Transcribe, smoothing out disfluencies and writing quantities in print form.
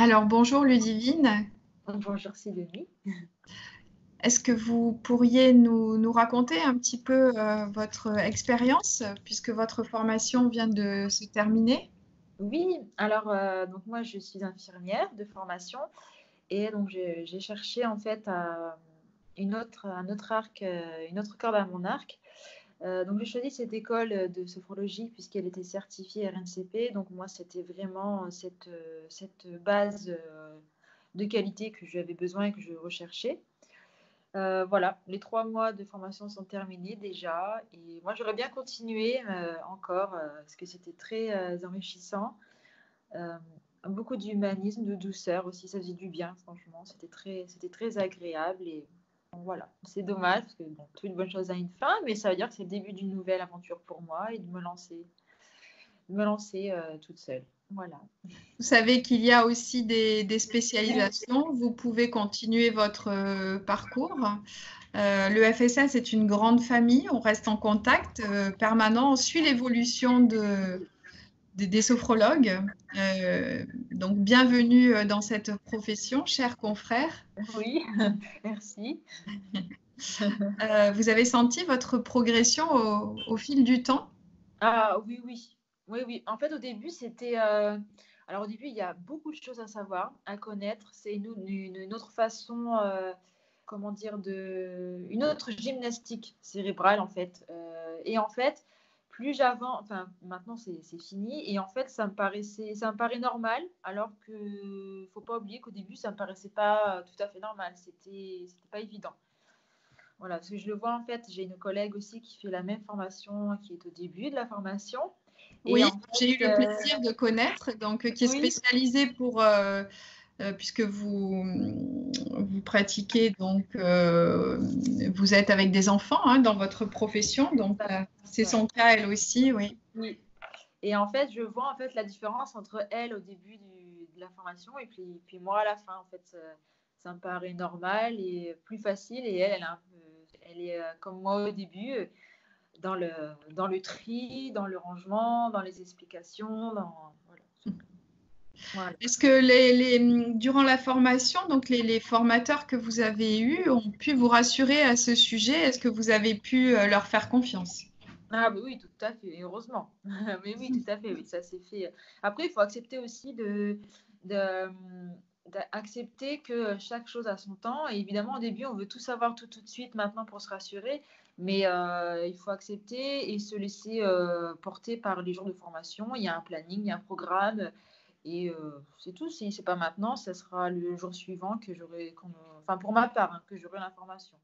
Alors bonjour Ludivine, Bonjour Sidonie. est-ce que vous pourriez nous raconter un petit peu votre expérience puisque votre formation vient de se terminer? Oui, alors donc moi je suis infirmière de formation et donc j'ai cherché en fait un autre arc, une autre corde à mon arc. Donc j'ai choisi cette école de sophrologie puisqu'elle était certifiée RNCP. Donc moi c'était vraiment cette base de qualité que j'avais besoin et que je recherchais. Voilà, les 3 mois de formation sont terminés déjà et moi j'aurais bien continué encore parce que c'était très enrichissant. Hem, Beaucoup d'humanisme, de douceur aussi, ça faisait du bien franchement, c'était très agréable et bon voilà. C'est dommage parce que bon, toute bonne chose a une fin, mais ça veut dire que c'est le début d'une nouvelle aventure pour moi et de me lancer toute seule. Voilà. Vous savez qu'il y a aussi des spécialisations, vous pouvez continuer votre parcours. Le FSS est une grande famille, on reste en contact permanent, on suit l'évolution des sophrologues. Donc bienvenue dans cette profession, chers confrères. Oui, merci. Vous avez senti votre progression au fil du temps? Ah oui, oui. Oui, oui. En fait, au début, alors au début, il y a beaucoup de choses à savoir, à connaître. C'est une autre façon, comment dire? Une autre gymnastique cérébrale, en fait. Et en fait, plus j'avance enfin, maintenant, c'est fini et en fait, ça me paraît normal alors que faut pas oublier qu'au début, ça me paraissait pas tout à fait normal. C'était pas évident. Voilà, parce que je le vois en fait, j'ai une collègue aussi qui fait la même formation, qui est au début de la formation. Et Oui, en j'ai eu fait, le plaisir de connaître, donc qui est oui, spécialisé pour puisque vous pratiquez donc vous êtes avec des enfants hein, dans votre profession, c'est donc ça, c'est ouais, son cas elle aussi, oui. oui. Et en fait, je vois en fait la différence entre elle au début de la formation et puis moi à la fin. En fait, ça me paraît normal et plus facile. Et elle est comme moi au début, dans le tri, dans le rangement, dans les explications, voilà. Voilà. Est-ce que durant la formation, donc les formateurs que vous avez eus ont pu vous rassurer à ce sujet? Est-ce que vous avez pu leur faire confiance? Ah bah oui, tout à fait, et heureusement. Mais oui, tout à fait, oui, ça s'est fait. Après, il faut accepter aussi d'accepter que chaque chose a son temps. Et évidemment, au début, on veut tout savoir tout de suite maintenant pour se rassurer. Mais il faut accepter et se laisser porter par les jours de formation. Il y a un planning, il y a un programme. Et c'est tout. Si c'est pas maintenant, ça sera le jour suivant que j'aurai, enfin pour ma part, hein, que j'aurai l'information.